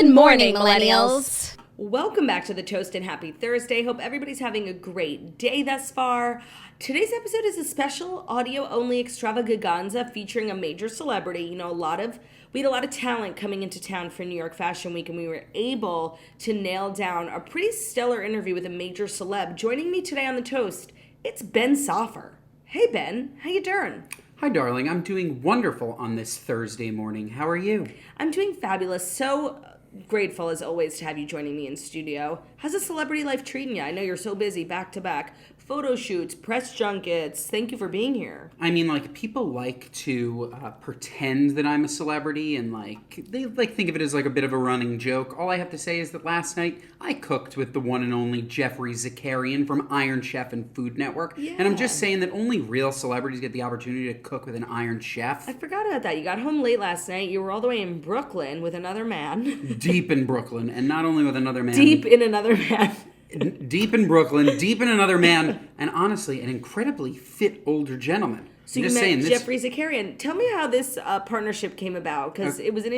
Good morning, millennials. Welcome back to the Toast and Happy Thursday. Hope everybody's having a great day thus far. Today's episode is a special audio-only extravaganza featuring a major celebrity. You know, we had a lot of talent coming into town for New York Fashion Week, and we were able to nail down a pretty stellar interview with a major celeb. Joining me today on the Toast, it's Ben Soffer. Hey, Ben. How you doing? Hi, darling. I'm doing wonderful on this Thursday morning. How are you? I'm doing fabulous. So grateful, as always, to have you joining me in studio. How's the celebrity life treating you? I know you're so busy, back-to-back. Photo shoots, press junkets. Thank you for being here. I mean, people like to pretend that I'm a celebrity, and, they, think of it as, a bit of a running joke. All I have to say is that last night, I cooked with the one and only Jeffrey Zakarian from Iron Chef and Food Network. Yeah. And I'm just saying that only real celebrities get the opportunity to cook with an Iron Chef. I forgot about that. You got home late last night. You were all the way in Brooklyn with another man. Deep in Brooklyn, and not only with another man. Deep in another man. Deep in Brooklyn, deep in another man, and honestly, an incredibly fit older gentleman. So you met Jeffrey Zakarian. Tell me how this partnership came about, because it was an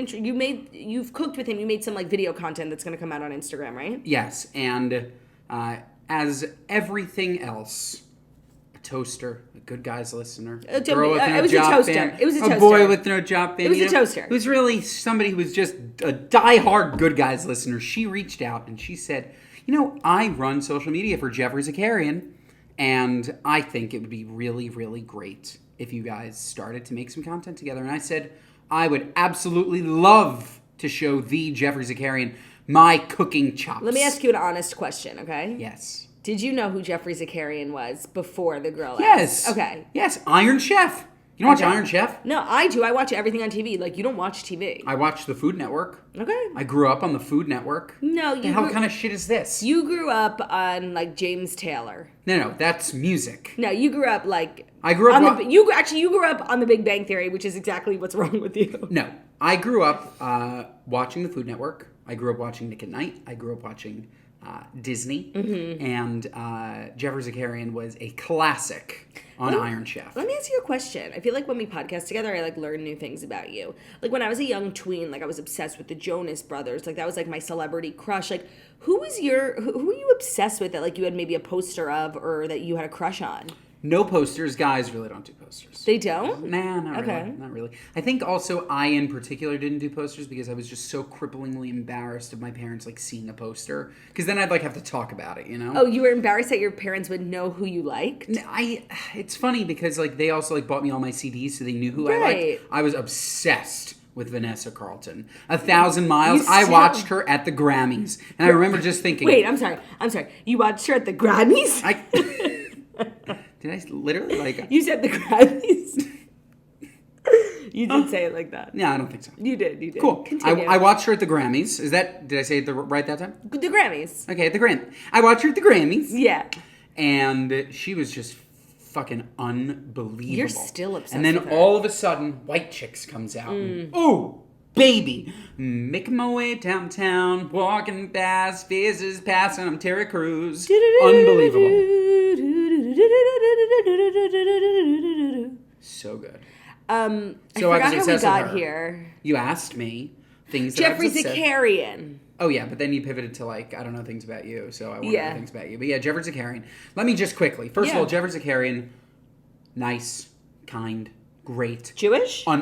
you've cooked with him. You made some video content that's going to come out on Instagram, right? Yes, and as everything else, a toaster, a good guy's listener, a girl with no job fan, a boy with no job fan. It was a toaster. Who's really somebody who was just a diehard good guys listener. She reached out and she said, I run social media for Jeffrey Zakarian, and I think it would be really, really great if you guys started to make some content together. And I said, I would absolutely love to show the Jeffrey Zakarian my cooking chops. Let me ask you an honest question, okay? Yes. Did you know who Jeffrey Zakarian was before the girl Yes. asked? Okay. Yes, Iron Chef. You don't watch Iron Chef? No, I do. I watch everything on TV. You don't watch TV. I watch the Food Network. Okay. I grew up on the Food Network. No, the hell kind of shit is this? You grew up on James Taylor. No, that's music. No, you grew up I grew up you grew up on the Big Bang Theory, which is exactly what's wrong with you. No, I grew up watching the Food Network. I grew up watching Nick at Night. I grew up watching Disney. Mm-hmm. And Jeffrey Zakarian was a classic on Iron Chef. Let me ask you a question. I feel like when we podcast together, I learn new things about you. When I was a young tween, I was obsessed with the Jonas Brothers. That was my celebrity crush. Who were you obsessed with that you had maybe a poster of or that you had a crush on? No posters. Guys really don't do posters. They don't? Nah, not really. Not really. I think also I in particular didn't do posters because I was just so cripplingly embarrassed of my parents seeing a poster. Because then I'd have to talk about it, Oh, you were embarrassed that your parents would know who you liked? It's funny because they also bought me all my CDs so they knew who I liked. I was obsessed with Vanessa Carlton. 1,000 Miles. I watched her at the Grammys. And I remember just thinking... Wait, I'm sorry. You watched her at the Grammys? Did I literally You said the Grammys. You did say it like that. No, I don't think so. You did. Cool. I watched her at the Grammys. Did I say it right that time? The Grammys. Okay, the Grammys. I watched her at the Grammys. Yeah. And she was just fucking unbelievable. You're still obsessed And then with her. all of a sudden, White Chicks comes out. Ooh, baby. Making my way downtown, walking past, faces passing, I'm Terry Crews. Unbelievable. So good. I forgot how we got here. You asked me things that Jeffrey Zakarian. Oh, yeah, but then you pivoted to, I don't know things about you, so I want to know things about you. But yeah, Jeffrey Zakarian. Let me just quickly. First of all, Jeffrey Zakarian, nice, kind, great. Jewish? I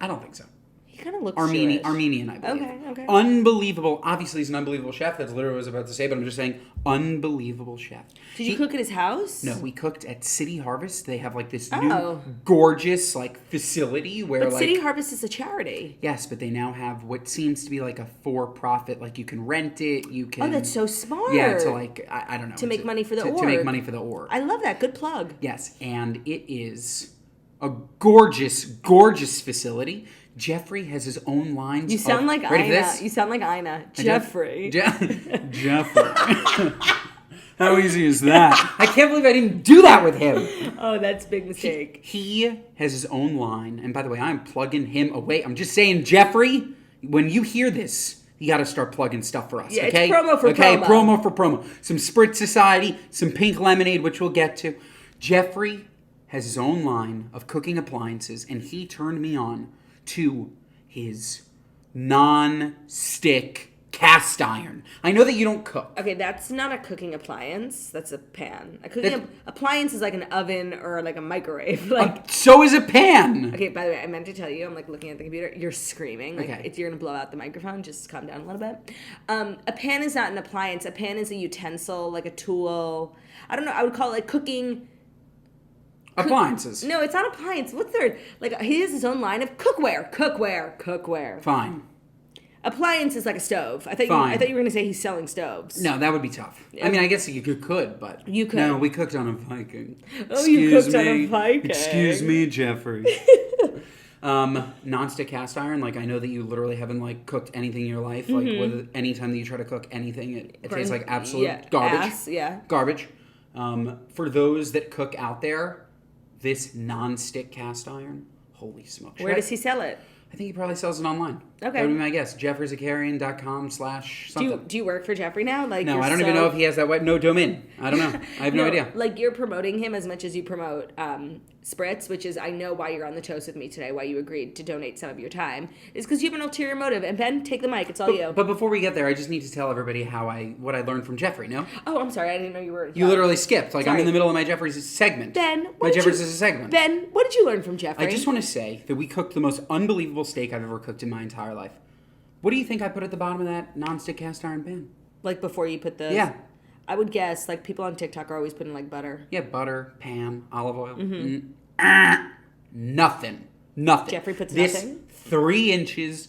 don't think so. He kind of looks Jewish. Armenian, I believe. Okay. Unbelievable. Obviously, he's an unbelievable chef. That's literally what I was about to say, but I'm just saying, unbelievable chef. Did you cook at his house? No, we cooked at City Harvest. They have this new gorgeous facility where But City Harvest is a charity. Yes, but they now have what seems to be a for-profit. You can rent it. You can. Oh, that's so smart. Yeah, to I don't know. To make money for the org. To make money for the org. I love that. Good plug. Yes, and it is a gorgeous, gorgeous facility. Jeffrey has his own lines. You sound like Ina. You sound like Ina. Jeffrey. Jeffrey. How easy is that? I can't believe I didn't do that with him. Oh, that's a big mistake. He has his own line. And by the way, I'm plugging him away. I'm just saying, Jeffrey, when you hear this, you got to start plugging stuff for us. Yeah, okay? It's promo for promo. Okay, promo for promo. Some Spritz Society, some pink lemonade, which we'll get to. Jeffrey has his own line of cooking appliances, and he turned me on to his non-stick cast iron. I know that you don't cook. Okay, that's not a cooking appliance. That's a pan. A cooking appliance is like an oven or like a microwave. Like so is a pan. Okay, by the way, I meant to tell you, I'm like looking at the computer. You're screaming. Like Okay. if you're gonna blow out the microphone, just calm down a little bit. A pan is not an appliance. A pan is a utensil, like a tool. I don't know. I would call it like cooking. Appliances. No, it's not appliance. What's there? Like he has his own line of cookware. Fine. Appliance is like a stove. I thought you were gonna say he's selling stoves. No, that would be tough. I mean, I guess you could, but... You could. No, we cooked on a Viking. Oh, you cooked on a Viking. Excuse me, Jeffrey. Non-stick cast iron, like I know that you literally haven't like cooked anything in your life. Like with any time that you try to cook anything, it tastes like absolute garbage. Garbage. For those that cook out there, this non-stick cast iron, holy smokes. Where does he sell it? I think he probably sells it online. Okay. That would be my guess. JeffreyZakarian.com/something. Do you work for Jeffrey now? Like no, I don't even know if he has that no domain. I don't know. I have no idea. Like you're promoting him as much as you promote Spritz, which is I know why you're on the toast with me today, why you agreed to donate some of your time, is because you have an ulterior motive. And Ben, take the mic. It's all you. But before we get there, I just need to tell everybody what I learned from Jeffrey. No. Oh, I'm sorry. I didn't know you were. You literally skipped. Like Sorry. I'm in the middle of my Jeffrey's segment. Ben, my Jeffrey's is a segment. Ben, what did you learn from Jeffrey? I just want to say that we cooked the most unbelievable steak I've ever cooked in my entire life. What do you think I put at the bottom of that non-stick cast iron pan? Like before you put the... Yeah. I would guess, like, people on TikTok are always putting, like, butter. Yeah, butter, pan, olive oil. Nothing. Jeffrey puts this nothing? 3 inches,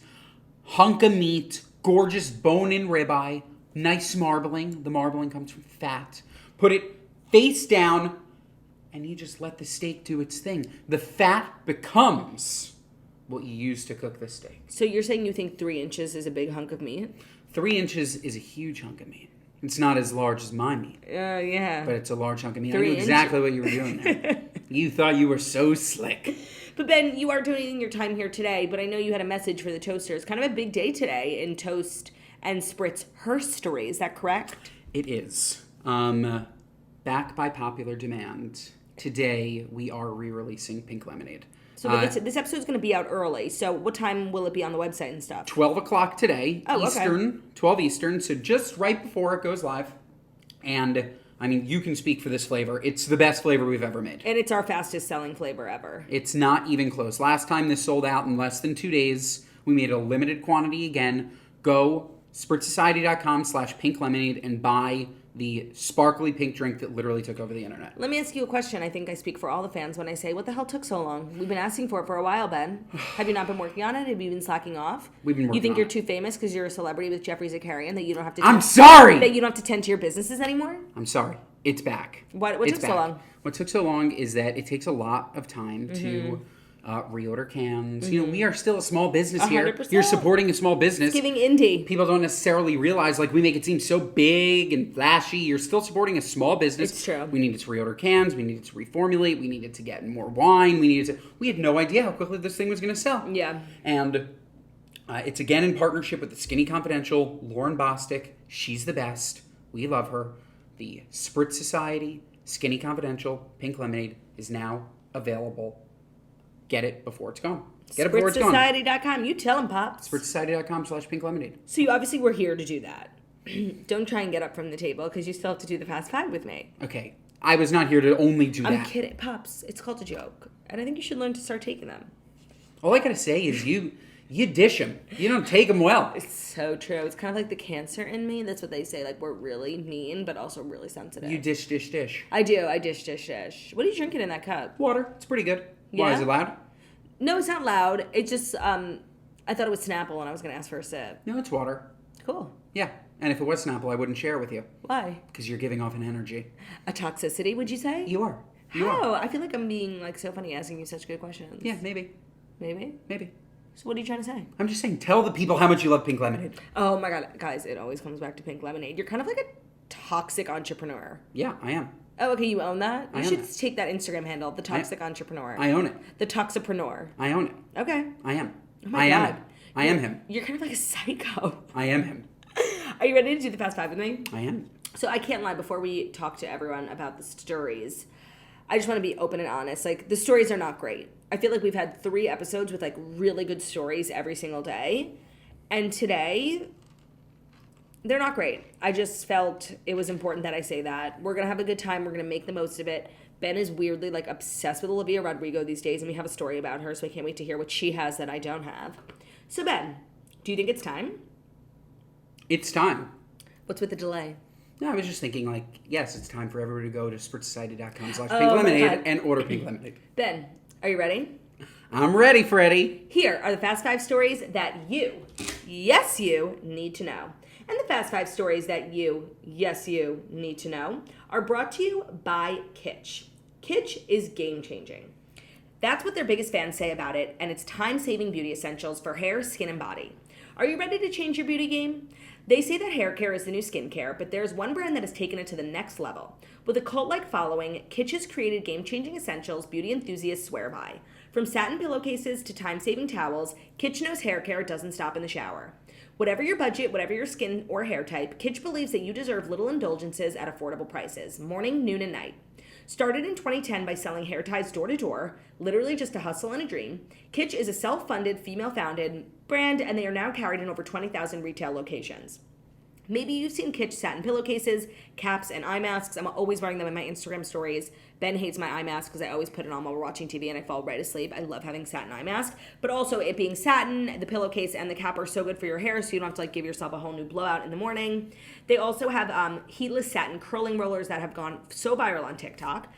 hunk of meat, gorgeous bone-in ribeye, nice marbling. The marbling comes from fat. Put it face down, and you just let the steak do its thing. The fat becomes what you use to cook the steak. So you're saying you think 3 inches is a big hunk of meat? 3 inches is a huge hunk of meat. It's not as large as my meat. Yeah. But it's a large hunk of meat. 3 I knew exactly inches. what you were doing there. You thought you were so slick. But Ben, you are donating your time here today, but I know you had a message for the toasters. Kind of a big day today in Toast and Spritz herstory. Is that correct? It is. Back by popular demand, today we are re-releasing Pink Lemonade. So this episode's going to be out early. So what time will it be on the website and stuff? 12 o'clock today, Eastern, okay. 12 Eastern, so just right before it goes live. And, I mean, you can speak for this flavor. It's the best flavor we've ever made. And it's our fastest selling flavor ever. It's not even close. Last time this sold out in less than 2 days. We made a limited quantity again. Go spritzsociety.com/pink lemonade and buy the sparkly pink drink that literally took over the internet. Let me ask you a question. I think I speak for all the fans when I say, what the hell took so long? We've been asking for it for a while, Ben. Have you not been working on it? Have you been slacking off? We've been working You think on you're it. too famous because you're a celebrity with Jeffrey Zakarian that you don't have to... I'm sorry! That you don't have to tend to your businesses anymore? I'm sorry. It's back. What It's took so back. long? What took so long is that it takes a lot of time to reorder cans. You know, we are still a small business here. 100%. You're supporting a small business. It's giving indie. People don't necessarily realize, like, we make it seem so big and flashy. You're still supporting a small business. It's true. We needed to reorder cans. We needed to reformulate. We needed to get more wine. We had no idea how quickly this thing was going to sell. Yeah. And it's again in partnership with the Skinny Confidential, Lauren Bostic. She's the best. We love her. The Spritz Society, Skinny Confidential, Pink Lemonade is now available. Get it before it's gone. Get it before it's gone. SpritzSociety.com. You tell them, Pops. SpritzSociety.com/pink lemonade. So you obviously were here to do that. Don't try and get up from the table because you still have to do the Fast Five with me. Okay. I was not here to only do that. I'm kidding. Pops, it's called a joke. And I think you should learn to start taking them. All I gotta say is you dish them. You don't take them well. It's so true. It's kind of like the cancer in me. That's what they say. Like, we're really mean, but also really sensitive. You dish. I do. I dish. What are you drinking in that cup? Water. It's pretty good. Why, Yeah? is it loud? No, it's not loud. It's just, I thought it was Snapple and I was going to ask for a sip. No, it's water. Cool. Yeah. And if it was Snapple, I wouldn't share it with you. Why? Because you're giving off an energy. A toxicity, would you say? You are. You How? are. I feel like I'm being, like, so funny asking you such good questions. Yeah, maybe. Maybe? Maybe. So what are you trying to say? I'm just saying, tell the people how much you love Pink Lemonade. Oh my God, guys, it always comes back to Pink Lemonade. You're kind of like a toxic entrepreneur. Yeah, I am. Oh, okay, you own that? I You own should it. take that Instagram handle, the toxic entrepreneur. I own it. The toxipreneur. I own it. Okay. I am. Oh my I God. am it. I am him. You're kind of like a psycho. I am him. Are you ready to do the Fast Five with me? I am. So I can't lie, before we talk to everyone about the stories, I just want to be open and honest. Like, the stories are not great. I feel like we've had 3 episodes with, like, really good stories every single day. And today, they're not great. I just felt it was important that I say that. We're going to have a good time. We're going to make the most of it. Ben is weirdly like obsessed with Olivia Rodrigo these days, and we have a story about her, so I can't wait to hear what she has that I don't have. So Ben, do you think it's time? It's time. What's with the delay? No, I was just thinking, like, yes, it's time for everyone to go to sportsociety.com/pink lemonade and order pink lemonade. Ben, are you ready? I'm ready, Freddie. Here are the Fast 5 stories that you, yes you, need to know. And the Fast 5 stories that you, yes you, need to know are brought to you by Kitsch. Kitsch is game-changing. That's what their biggest fans say about it, and it's time-saving beauty essentials for hair, skin, and body. Are you ready to change your beauty game? They say that hair care is the new skincare, but there's one brand that has taken it to the next level. With a cult-like following, Kitsch has created game-changing essentials beauty enthusiasts swear by. From satin pillowcases to time-saving towels, Kitsch knows hair care doesn't stop in the shower. Whatever your budget, whatever your skin or hair type, Kitsch believes that you deserve little indulgences at affordable prices, morning, noon, and night. Started in 2010 by selling hair ties door to door, literally just a hustle and a dream, Kitsch is a self-funded, female-founded brand, and they are now carried in over 20,000 retail locations. Maybe you've seen Kitsch satin pillowcases, caps, and eye masks. I'm always wearing them in my Instagram stories. Ben hates my eye mask because I always put it on while we're watching TV and I fall right asleep. I love having satin eye mask. But also it being satin, the pillowcase, and the cap are so good for your hair so you don't have to give yourself a whole new blowout in the morning. They also have heatless satin curling rollers that have gone so viral on TikTok.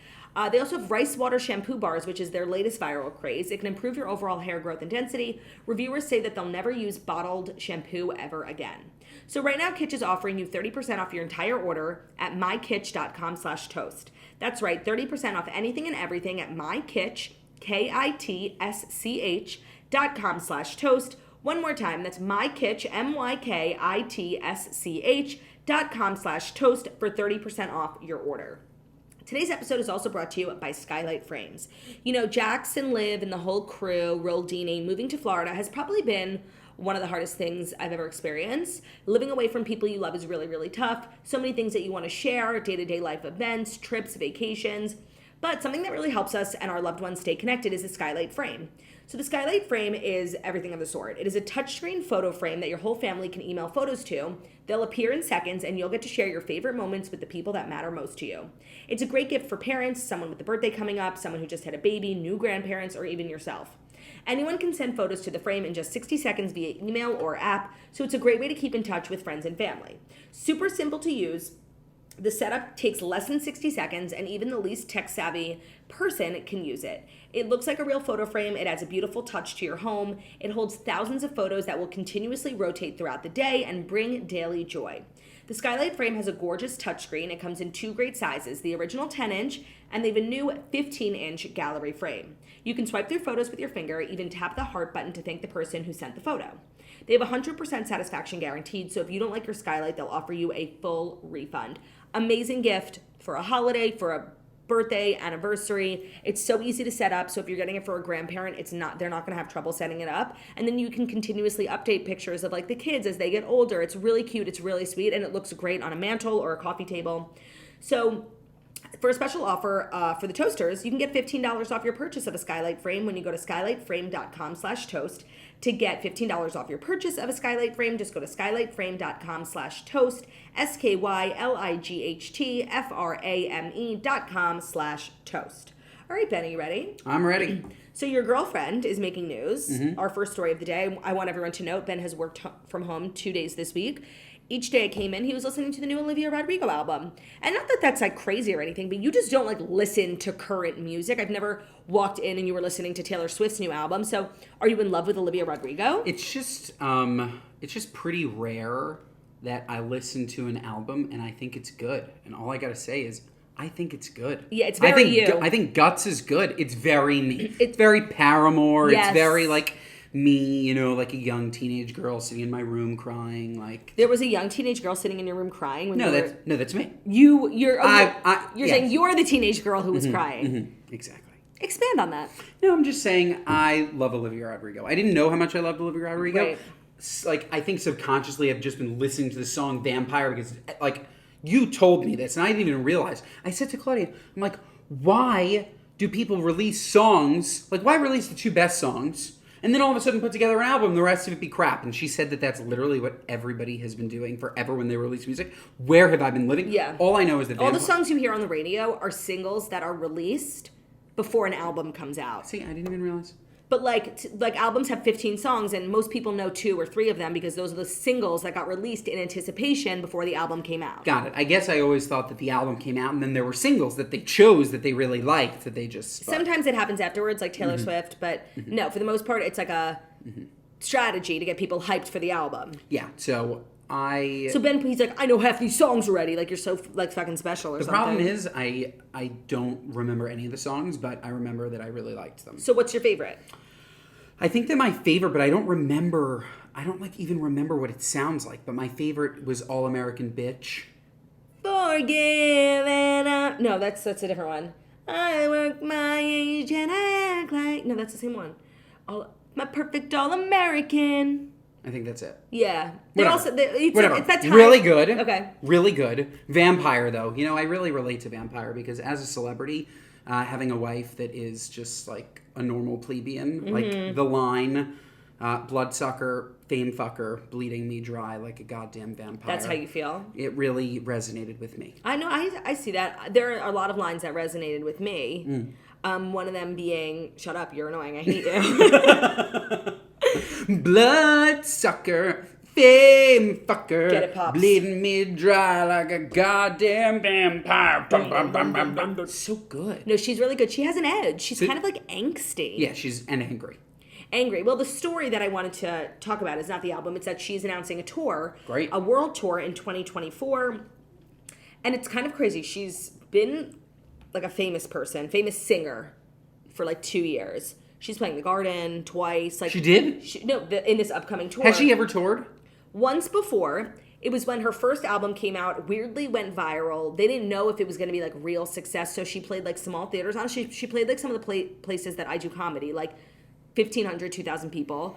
They also have rice water shampoo bars, which is their latest viral craze. It can improve your overall hair growth and density. Reviewers say that they'll never use bottled shampoo ever again. So right now, Kitsch is offering you 30% off your entire order at mykitsch.com/toast. That's right, 30% off anything and everything at mykitsch, KITSCH.com/toast. One more time, that's mykitsch, MYKITSCH.com/toast for 30% off your order. Today's episode is also brought to you by Skylight Frames. You know, Jackson, Liv, and the whole crew, Roldini, moving to Florida has probably been one of the hardest things I've ever experienced. Living away from people you love is really, really tough. So many things that you want to share, day-to-day life events, trips, vacations. But something that really helps us and our loved ones stay connected is the Skylight Frame. So the Skylight Frame is everything of the sort. It is a touchscreen photo frame that your whole family can email photos to. They'll appear in seconds, and you'll get to share your favorite moments with the people that matter most to you. It's a great gift for parents, someone with a birthday coming up, someone who just had a baby, new grandparents, or even yourself. Anyone can send photos to the frame in just 60 seconds via email or app, so it's a great way to keep in touch with friends and family. Super simple to use. The setup takes less than 60 seconds, and even the least tech-savvy person can use it. It looks like a real photo frame. It adds a beautiful touch to your home. It holds thousands of photos that will continuously rotate throughout the day and bring daily joy. The Skylight Frame has a gorgeous touchscreen. It comes in two great sizes, the original 10-inch, and they have a new 15-inch gallery frame. You can swipe through photos with your finger, even tap the heart button to thank the person who sent the photo. They have 100% satisfaction guaranteed, so if you don't like your Skylight, they'll offer you a full refund. Amazing gift for a holiday, for a birthday, anniversary. It's so easy to set up, so if you're getting it for a grandparent, they're not going to have trouble setting it up. And then you can continuously update pictures of the kids as they get older. It's really cute, it's really sweet, and it looks great on a mantle or a coffee table. So for a special offer for the toasters, you can get $15 off your purchase of a Skylight Frame when you go to skylightframe.com/toast. To get $15 off your purchase of a Skylight Frame, just go to skylightframe.com/toast, skylightframe.com/toast. All right, Ben, are you ready? I'm ready. So your girlfriend is making news. Our first story of the day. I want everyone to note Ben has worked from home 2 days this week. Each day I came in, he was listening to the new Olivia Rodrigo album. And not that that's crazy or anything, but you just don't listen to current music. I've never walked in and you were listening to Taylor Swift's new album. So are you in love with Olivia Rodrigo? It's just pretty rare that I listen to an album and I think it's good. And all I gotta say is, I think it's good. Yeah, it's very you. I think Guts is good. It's very me. It's very Paramore. Yes. It's very me, a young teenage girl sitting in my room crying. There was a young teenage girl sitting in your room crying when that's me. You're yes. saying you're the teenage girl who was crying. Mm-hmm. Exactly. Expand on that. No, I'm just saying I love Olivia Rodrigo. I didn't know how much I loved Olivia Rodrigo. Right. I think subconsciously I've just been listening to the song Vampire because you told me this and I didn't even realize. I said to Claudia, I'm why do people release songs? Why release the two best songs? and then all of a sudden put together an album, the rest of it be crap. And she said that that's literally what everybody has been doing forever when they release music. Where have I been living? Yeah. All I know is that all the songs you hear on the radio are singles that are released before an album comes out. See, I didn't even realize. But like albums have 15 songs, and most people know 2 or 3 of them because those are the singles that got released in anticipation before the album came out. Got it. I guess I always thought that the album came out and then there were singles that they chose that they really liked that they just... Sometimes it happens afterwards, like Taylor Swift, but no, for the most part, it's like a strategy to get people hyped for the album. Yeah, so Ben, he's like, I know half these songs already, like you're so like fucking special or something. The problem is I don't remember any of the songs, but I remember that I really liked them. So what's your favorite? I think that my favorite, but I don't even remember what it sounds like, but my favorite was All American Bitch. Forgive and no, that's a different one. I work my age and I act like... No, that's the same one. My perfect All American. I think that's it. Yeah. Whatever. It's that time. Really good. Okay. Really good. Vampire, though. You know, I really relate to Vampire because as a celebrity, having a wife that is just like a normal plebeian, like the line, bloodsucker, fame fucker, bleeding me dry like a goddamn vampire. That's how you feel? It really resonated with me. I know. I see that. There are a lot of lines that resonated with me. One of them being, shut up, you're annoying, I hate you. Bloodsucker, fame fucker, Get it, Pops. bleeding me dry like a goddamn vampire. So good. No, she's really good. She has an edge. She's kind of like angsty. Yeah, she's angry. Angry. Well, the story that I wanted to talk about is not the album. It's that she's announcing a tour. Great. A world tour in 2024. And it's kind of crazy. She's been like a famous singer for like 2 years. She's playing the Garden twice. Like She did? In this upcoming tour. Has she ever toured? Once before. It was when her first album came out, weirdly went viral. They didn't know if it was going to be like real success, so she played like small theaters. Honestly, she played like some of the places that I do comedy, like 1,500, 2,000 people.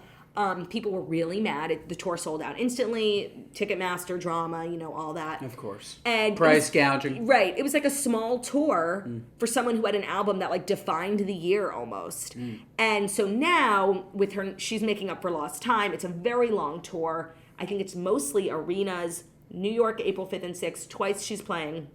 People were really mad. The tour sold out instantly. Ticketmaster drama, all that. Of course. And price gouging. Right. It was like a small tour for someone who had an album that like defined the year almost. And so now with her, she's making up for lost time. It's a very long tour. I think it's mostly arenas. New York, April 5th and 6th. Twice she's playing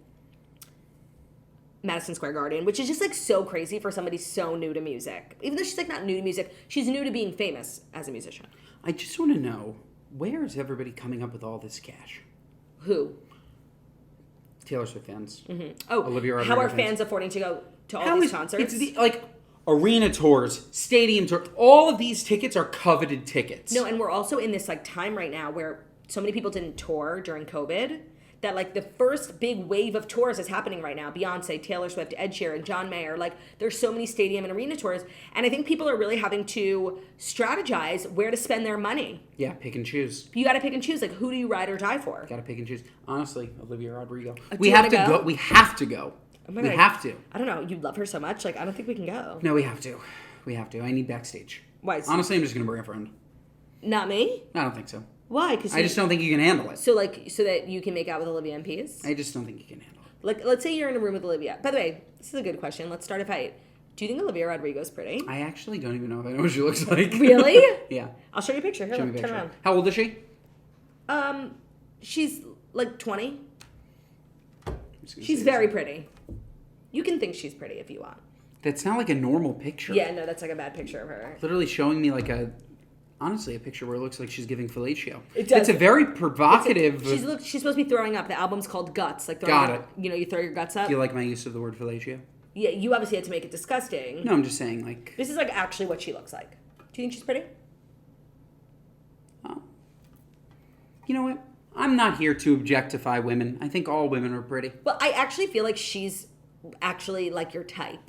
Madison Square Garden, which is just like so crazy for somebody so new to music. Even though she's like not new to music, she's new to being famous as a musician. I just want to know, where is everybody coming up with all this cash? Who? Taylor Swift fans. Oh, Olivia Rodrigo how are fans affording to go to all these concerts? It's like arena tours, stadium tours. All of these tickets are coveted tickets. No, and we're also in this like time right now where so many people didn't tour during COVID that like the first big wave of tours is happening right now. Beyonce, Taylor Swift, Ed Sheeran, John Mayer. Like there's so many stadium and arena tours. And I think people are really having to strategize where to spend their money. Yeah, pick and choose. You got to pick and choose. Like who do you ride or die for? Got to pick and choose. Honestly, Olivia Rodrigo. Do We you have wanna to go? go. We have to go. Oh my we God. have to. I don't know. You love her so much. Like I don't think we can go. No, we have to. We have to. I need backstage. Why? Honestly, I'm just going to bring a friend. Not me? I don't think so. Why? Because I just don't think you can handle it. So that you can make out with Olivia in peace? I just don't think you can handle it. Like, let's say you're in a room with Olivia. By the way, this is a good question. Let's start a fight. Do you think Olivia Rodrigo's pretty? I actually don't even know if I know what she looks like. Really? Yeah. I'll show you a picture. Here, Show me a turn picture. around. How old is she? She's like 20. I'm just gonna She's say very this. pretty. You can think she's pretty if you want. That's not like a normal picture. Yeah, no, that's like a bad picture of her. Literally showing me like honestly, a picture where it looks like she's giving fellatio. It does. It's a very provocative... She's supposed to be throwing up. The album's called Guts. Like Got it. You throw your guts up. Do you like my use of the word fellatio? Yeah, you obviously had to make it disgusting. No, I'm just saying, like... This is like actually what she looks like. Do you think she's pretty? Oh. You know what? I'm not here to objectify women. I think all women are pretty. Well, I actually feel like she's actually like your type.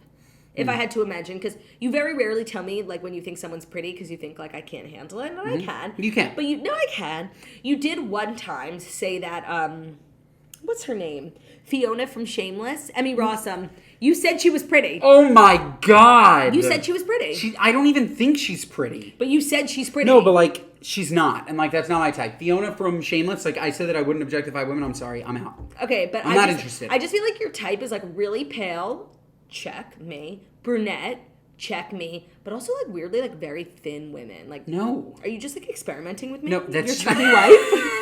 If I had to imagine, because you very rarely tell me like when you think someone's pretty because you think like I can't handle it, and I can. You can. But I can. You did one time say that what's her name? Fiona from Shameless, Emmy Ross. You said she was pretty. Oh my God! You said she was pretty. I don't even think she's pretty. But you said she's pretty. No, but like she's not, and like that's not my type. Fiona from Shameless, like I said that I wouldn't objectify women. I'm sorry, I'm out. Okay, but I'm not interested. I just feel like your type is like really pale. Check me. Brunette. check me, but also like weirdly like very thin women. Like, No. are you just like experimenting with me? No, that's your chubby wife.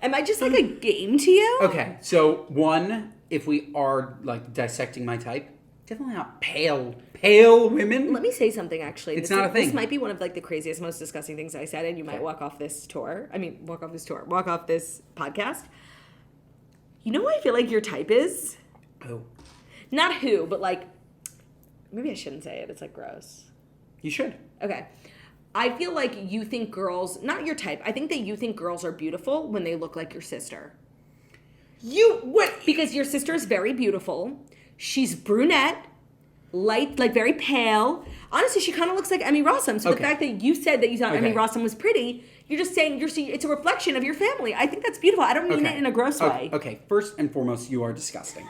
Am I just like a game to you? Okay, so one, if we are like dissecting my type, definitely not pale women. Let me say something, actually. It's not a thing. This might be one of like the craziest, most disgusting things I said, and you might walk off this podcast. You know what I feel like your type is? Oh, Not who, but like, maybe I shouldn't say it. It's like gross. you should. Okay. I feel like you think girls, not your type, I think that you think girls are beautiful when they look like your sister. Because your sister is very beautiful. She's brunette, light, like very pale. Honestly, she kind of looks like Emmy Rossum. So the fact that you said that you thought Emmy Rossum was pretty, you're just saying it's a reflection of your family. I think that's beautiful. I don't mean it in a gross way. Okay, first and foremost, you are disgusting.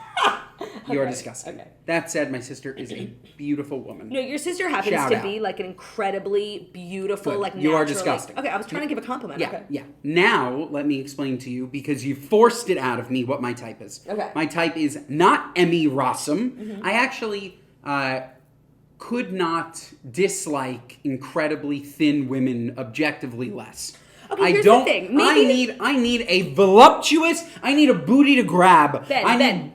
You are disgusting. Okay. That said, my sister is a beautiful woman. No, your sister happens Shout to out. be like an incredibly beautiful, Good. like You are naturally- disgusting. Okay, I was trying to give a compliment. Yeah, Okay. yeah. Now, let me explain to you, because you forced it out of me, what my type is. Okay. My type is not Emmy Rossum. I actually could not dislike incredibly thin women objectively less. Okay, here's the thing. Maybe- I need a voluptuous, I need a booty to grab. Ben.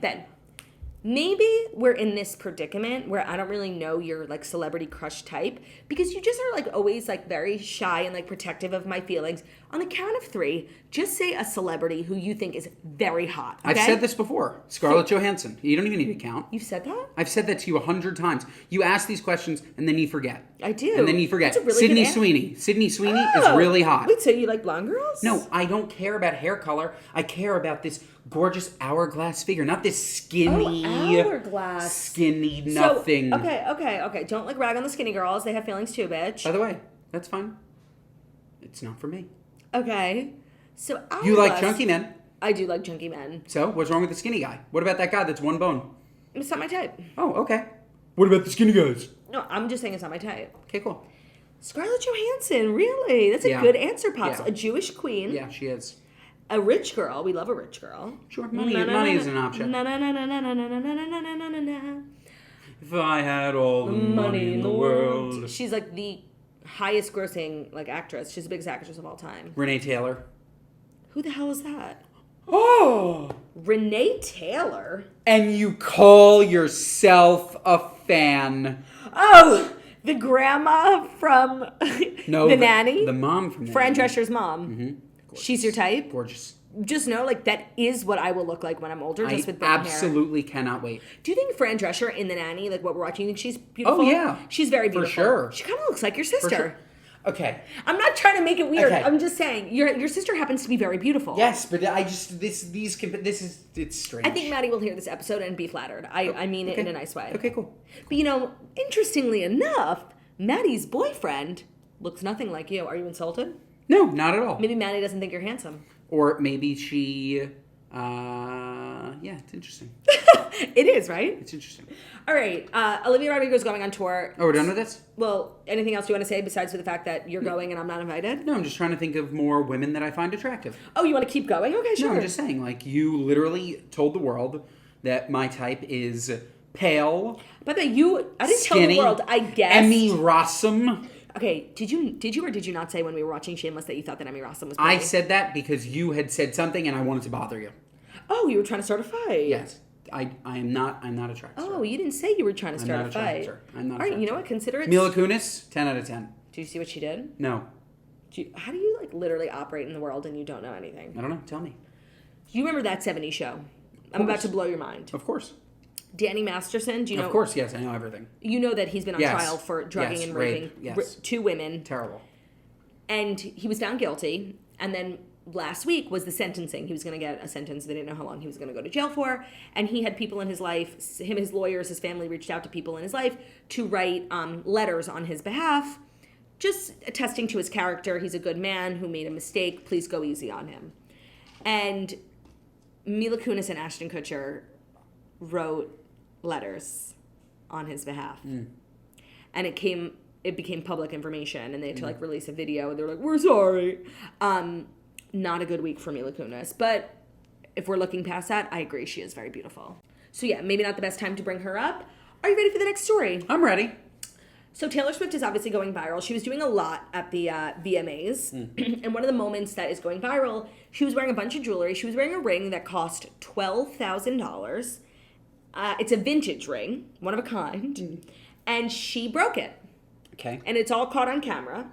Maybe we're in this predicament where I don't really know your like celebrity crush type because you just are like always like very shy and like protective of my feelings. On the count of 3, just say a celebrity who you think is very hot. Okay? I've said this before. Scarlett Johansson. You don't even need to count. You've said that? I've said that to you 100 times. You ask these questions and then you forget. I do. And then you forget. That's a really Sydney good Sweeney. Sydney Sweeney is Oh. really hot. Wait, so you like blonde girls? No, I don't care about hair color. I care about this gorgeous hourglass figure, not this skinny, hourglass. skinny nothing. So, okay. Don't like rag on the skinny girls. They have feelings too, bitch. By the way, that's fine. It's not for me. Okay. So You like hourglass- chunky men. I do like chunky men. So what's wrong with the skinny guy? What about that guy that's one bone? It's not my type. Oh, okay. What about the skinny guys? No, I'm just saying it's not my type. Okay, cool. Scarlett Johansson, really? That's a Yeah. good answer, Pops. Yeah. A Jewish queen. Yeah, she is. A rich girl. We love a rich girl. Sure, money is an option. If I had all the money in the world. She's like the highest grossing like actress. She's the biggest actress of all time. Renee Taylor. Who the hell is that? Oh! Renee Taylor? And you call yourself a fan. Oh, the grandma from No, The Nanny? The mom from The Fran Nanny. Drescher's mom. Mm-hmm. She's your type? Gorgeous. Just know, like, that is what I will look like when I'm older, I just with brown hair. absolutely cannot wait. Do you think Fran Drescher in The Nanny, like what we're watching, you think she's beautiful? Oh, yeah. She's very beautiful. sure. She kind of looks like your sister. For sure. Okay. I'm not trying to make it weird. Okay. I'm just saying, your sister happens to be very beautiful. Yes, but I just it's strange. I think Maddie will hear this episode and be flattered. I mean it in a nice way. Okay, cool. But interestingly enough, Maddie's boyfriend looks nothing like you. Are you insulted? No, not at all. Maybe Maddie doesn't think you're handsome. Or maybe she yeah, it's interesting. It is, right? It's interesting. All right. Olivia Rodrigo's going on tour. Oh, we're done with this? Well, anything else you want to say besides for the fact that you're going and I'm not invited? No, I'm just trying to think of more women that I find attractive. Oh, you want to keep going? Okay, sure. No, I'm just saying, like, you literally told the world that my type is pale. By the way, I didn't skinny, tell the world, I guess. Emmy Rossum. Okay, did you or did you not say when we were watching Shameless that you thought that Emmy Rossum was pretty? I said that because you had said something and I wanted to bother you. Oh, you were trying to start a fight. Yes. I'm not attracted to her. Oh, you didn't say you were trying to start not a attracted fight. to her. I'm not All right, attracted you know to what? Consider it. Mila Kunis, 10 out of 10. Do you see what she did? No. How do you like literally operate in the world and you don't know anything? I don't know. Tell me. You remember that 70s show? I'm about to blow your mind. Of course. Danny Masterson, do you know? Of course, yes. I know everything. You know that he's been on Yes. trial for drugging Yes, and rape, raping yes. 2 women. Terrible. And he was found guilty. And then last week was the sentencing. He was going to get a sentence. They didn't know how long he was going to go to jail for. And he had people in his life, his lawyers, his family reached out to people in his life to write letters on his behalf, just attesting to his character. He's a good man who made a mistake. Please go easy on him. And Mila Kunis and Ashton Kutcher wrote letters on his behalf. And it became public information, and they had to like release a video. They're like, "We're sorry." Not a good week for Mila Kunis, but if we're looking past that, I agree she is very beautiful. So yeah, maybe not the best time to bring her up. Are you ready for the next story? I'm ready. So Taylor Swift is obviously going viral. She was doing a lot at the VMAs. And one of the moments that is going viral, she was wearing a bunch of jewelry. She was wearing a ring that cost $12,000. It's a vintage ring, one of a kind. And she broke it. Okay. And it's all caught on camera.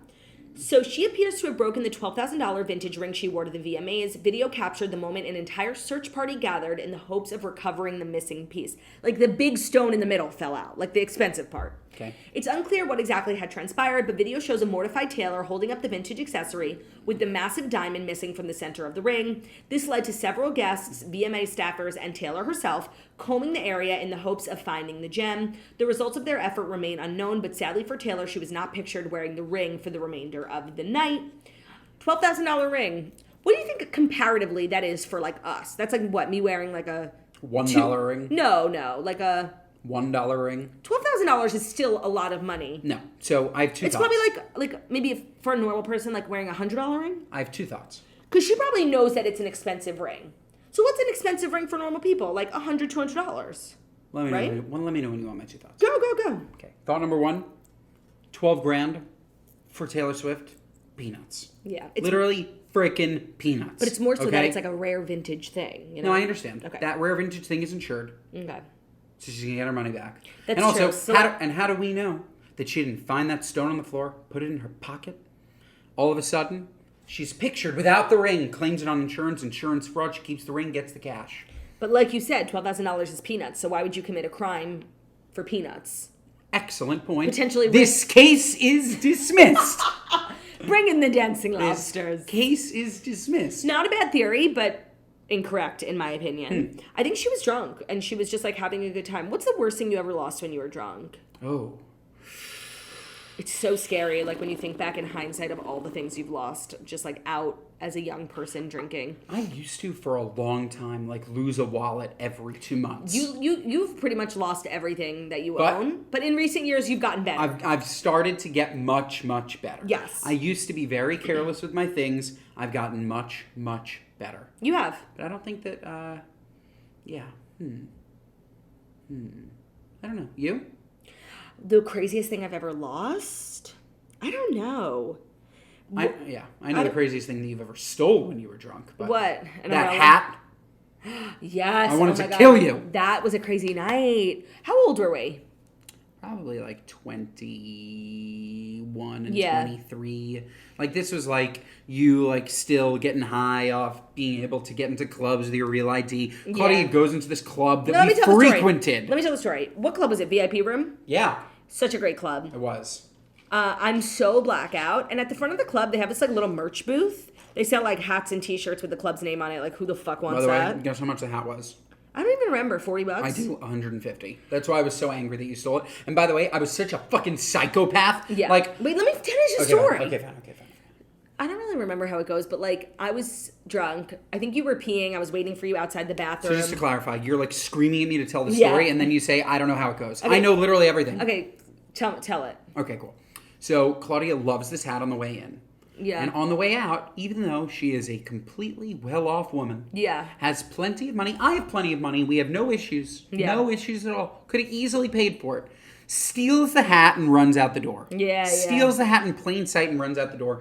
So she appears to have broken the $12,000 vintage ring she wore to the VMAs. Video captured the moment an entire search party gathered in the hopes of recovering the missing piece. Like the big stone in the middle fell out, like the expensive part. Okay. It's unclear what exactly had transpired, but video shows a mortified Taylor holding up the vintage accessory with the massive diamond missing from the center of the ring. This led to several guests, VMA staffers, and Taylor herself combing the area in the hopes of finding the gem. The results of their effort remain unknown, but sadly for Taylor, she was not pictured wearing the ring for the remainder of the night. $12,000 ring. What do you think comparatively that is for like us? That's like what, me wearing like a $1 ring? No, like a $1 ring? $12,000 is still a lot of money. No. So I have two It's thoughts. probably like maybe if, for a normal person, like wearing a $100 ring. I have two thoughts. Because she probably knows that it's an expensive ring. So what's an expensive ring for normal people? Like $100, $200. Let me Right? know. Let me know when you want my two thoughts. Go. Okay. Thought number one: $12,000 for Taylor Swift. Peanuts. Yeah. It's, Literally freaking peanuts. but it's more so that okay? it's like a rare vintage thing. You know? No, I understand. Okay. That rare vintage thing is insured, Okay. so she's gonna get her money back. That's and also, true. So how do we know that she didn't find that stone on the floor, put it in her pocket? All of a sudden, she's pictured without the ring, claims it on insurance fraud. She keeps the ring, gets the cash. But like you said, $12,000 is peanuts. So why would you commit a crime for peanuts? Excellent point. Potentially this case is dismissed. Bring in the dancing lobsters. This case is dismissed. Not a bad theory, but incorrect in my opinion. I think she was drunk and she was just like having a good time. What's the worst thing you ever lost when you were drunk? Oh. It's so scary, like when you think back in hindsight of all the things you've lost, just like out as a young person drinking. I used to, for a long time, like lose a wallet every 2 months. You've pretty much lost everything that you But- own, but in recent years you've gotten better. I've started to get much, much better. Yes. I used to be very careless with my things. I've gotten much, much better. You have. But I don't think that, yeah. I don't know. You? The craziest thing I've ever lost? I don't know. I know the craziest thing that you've ever stole when you were drunk. But What? An that umbrella? hat? Yes. I wanted oh my to God. kill you. That was a crazy night. How old were we? Probably like 21 and Yeah. 23. Like this was like you like still getting high off being able to get into clubs with your real ID. Claudia Yeah. goes into this club that Let me we tell the story. frequented. Let me tell the story. What club was it? VIP room? Yeah, Such a great club. it was. I'm so blackout. And at the front of the club, they have this like little merch booth. They sell like hats and t-shirts with the club's name on it. Like who the fuck By wants the way, that? guess how much the hat was? I don't even remember. $40? I do 150. That's why I was so angry that you stole it. And by the way, I was such a fucking psychopath. Yeah. Like, Wait, let me finish the okay, story. Okay, fine. I don't really remember how it goes, but like I was drunk. I think you were peeing. I was waiting for you outside the bathroom. So just to clarify, you're like screaming at me to tell the Yeah. story, and then you say, I don't know how it goes. Okay. I know literally everything. Okay, tell it. Okay, cool. So Claudia loves this hat on the way in. Yeah. And on the way out, even though she is a completely well-off woman, Yeah. has plenty of money, I have plenty of money, we have no issues, Yeah. no issues at all, could have easily paid for it, steals the hat and runs out the door. Yeah. Steals the hat in plain sight and runs out the door,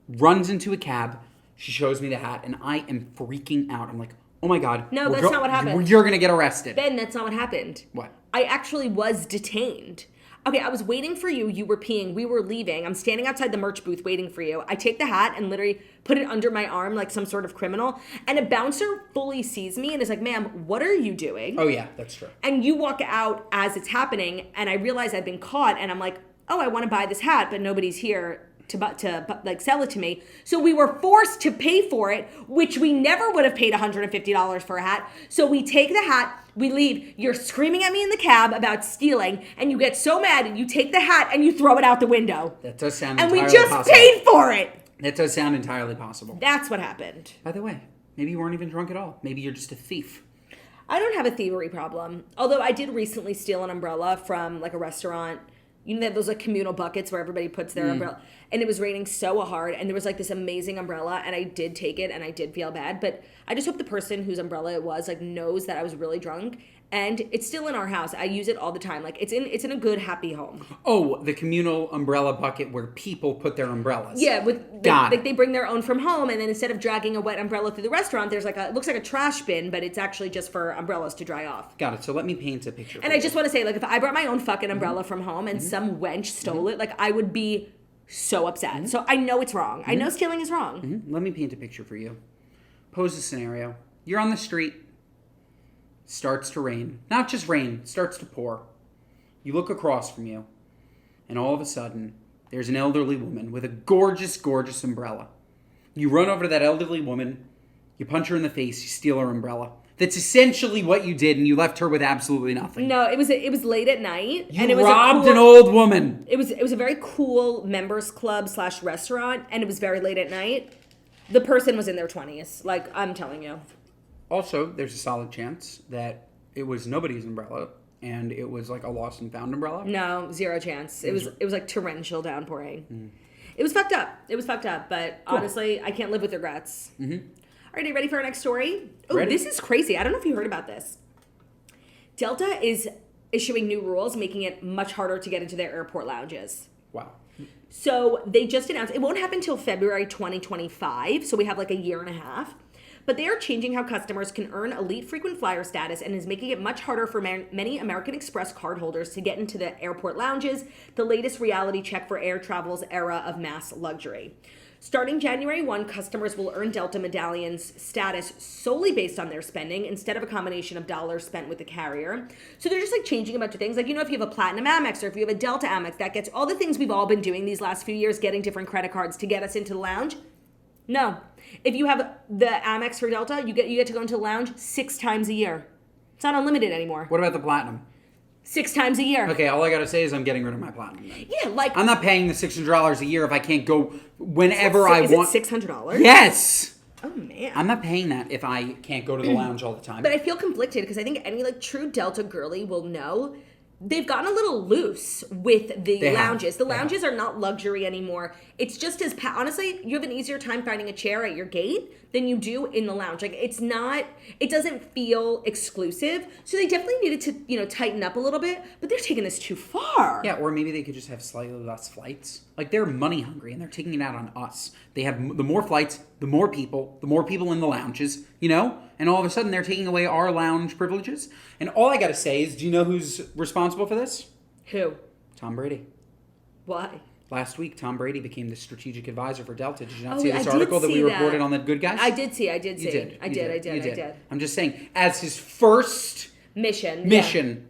runs into a cab, she shows me the hat, and I am freaking out. I'm like, oh my God. No, that's not what happened. You're going to get arrested. Ben, that's not what happened. What? I actually was detained. Okay, I was waiting for you. You were peeing. We were leaving. I'm standing outside the merch booth waiting for you. I take the hat and literally put it under my arm like some sort of criminal. And a bouncer fully sees me and is like, ma'am, what are you doing? Oh yeah, that's true. And you walk out as it's happening. And I realize I've been caught. And I'm like, oh, I want to buy this hat, but nobody's here to like sell it to me. So we were forced to pay for it, which we never would have paid $150 for a hat. So we take the hat, we leave. You're screaming at me in the cab about stealing, and you get so mad and you take the hat and you throw it out the window. That does sound And entirely we just possible. paid for it. That does sound entirely possible. That's what happened. By the way, maybe you weren't even drunk at all. Maybe you're just a thief. I don't have a thievery problem. Although I did recently steal an umbrella from like a restaurant. You know, they have those like communal buckets where everybody puts their umbrella. And it was raining so hard. And there was like this amazing umbrella. And I did take it and I did feel bad. But I just hope the person whose umbrella it was like knows that I was really drunk And it's still in our house. I use it all the time. Like it's in a good, happy home. Oh, the communal umbrella bucket where people put their umbrellas. Yeah, Got it. they bring their own from home, and then instead of dragging a wet umbrella through the restaurant, there's like it looks like a trash bin, but it's actually just for umbrellas to dry off. Got it. So let me paint a picture. And I just want to say, like, if I brought my own fucking umbrella from home and some wench stole it, like, I would be so upset. So I know it's wrong. I know stealing is wrong. Let me paint a picture for you. Pose a scenario. You're on the street. Starts to rain. Not just rain. Starts to pour. You look across from you. And all of a sudden, there's an elderly woman with a gorgeous, gorgeous umbrella. You run over to that elderly woman. You punch her in the face. You steal her umbrella. That's essentially what you did, and you left her with absolutely nothing. No, it was late at night. You and it was robbed an old woman. It was a very cool members club / restaurant, and it was very late at night. The person was in their 20s. Like, I'm telling you. Also, there's a solid chance that it was nobody's umbrella, and it was like a lost and found umbrella. No, zero chance. It was like torrential downpouring. It was fucked up. But honestly, I can't live with regrets. All right, are you ready for our next story? Oh, this is crazy. I don't know if you heard about this. Delta is issuing new rules, making it much harder to get into their airport lounges. Wow. So they just announced, it won't happen until February 2025, so we have like a year and a half. But they are changing how customers can earn elite frequent flyer status and is making it much harder for many American Express cardholders to get into the airport lounges, the latest reality check for air travel's era of mass luxury. Starting January 1, customers will earn Delta medallions status solely based on their spending instead of a combination of dollars spent with the carrier. So they're just like changing a bunch of things. Like, you know, if you have a Platinum Amex or if you have a Delta Amex, that gets all the things we've all been doing these last few years, getting different credit cards to get us into the lounge. No. If you have the Amex for Delta, you get to go into the lounge 6 times a year. It's not unlimited anymore. What about the Platinum? 6 times a year. Okay, all I gotta say is I'm getting rid of my Platinum then. Yeah, like... I'm not paying the $600 a year if I can't go whenever I want. Is it $600? Yes! Oh, man. I'm not paying that if I can't go to the lounge all the time. But I feel conflicted because I think any, like, true Delta girly will know they've gotten a little loose with the lounges. The lounges are not luxury anymore. It's just as... honestly, you have an easier time finding a chair at your gate than you do in the lounge. Like, it's not... It doesn't feel exclusive. So they definitely needed to, you know, tighten up a little bit. But they're taking this too far. Yeah, or maybe they could just have slightly less flights. Like, they're money hungry, and they're taking it out on us. They have the more flights, the more people in the lounges, you know? And all of a sudden, they're taking away our lounge privileges. And all I gotta say is, do you know who's responsible for this? Who? Tom Brady. Why? Last week, Tom Brady became the strategic advisor for Delta. Did you not see this article that we reported on the Good Guys? I did see. You did. I did. I'm just saying, as his first mission,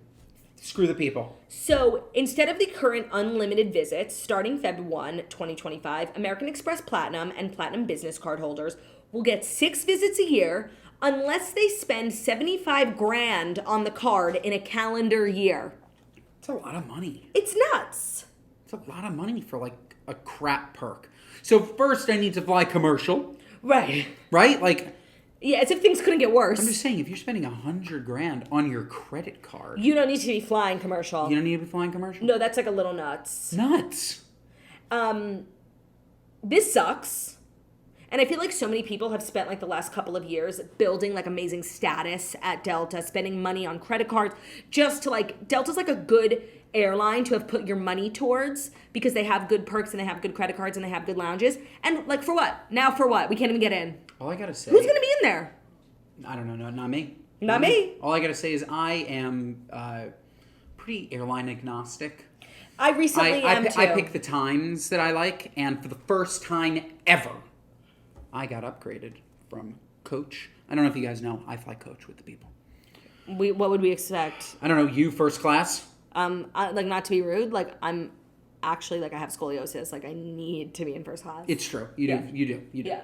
screw the people. So instead of the current unlimited visits, starting Feb 1, 2025, American Express Platinum and Platinum Business Card holders will get 6 visits a year unless they spend $75,000 on the card in a calendar year. It's a lot of money. It's nuts. It's a lot of money for like a crap perk. So first I need to fly commercial. Right. Right? Like... Yeah, as if things couldn't get worse. I'm just saying, if you're spending $100,000 on your credit card... You don't need to be flying commercial. You don't need to be flying commercial? No, that's like a little nuts. Nuts. This sucks. And I feel like so many people have spent like the last couple of years building like amazing status at Delta, spending money on credit cards just to like... Delta's like a good airline to have put your money towards because they have good perks and they have good credit cards and they have good lounges. And like for what? Now for what? We can't even get in. All I gotta say... Who's gonna be in there? I don't know. No, not me. Not me. All I gotta say is I am pretty airline agnostic. I recently am too. I pick the times that I like, and for the first time ever, I got upgraded from Coach. I don't know if you guys know, I fly Coach with the people. What would we expect? I don't know, you first class? Like not to be rude, like I'm actually like I have scoliosis, like I need to be in first class. It's true. You do. Yeah.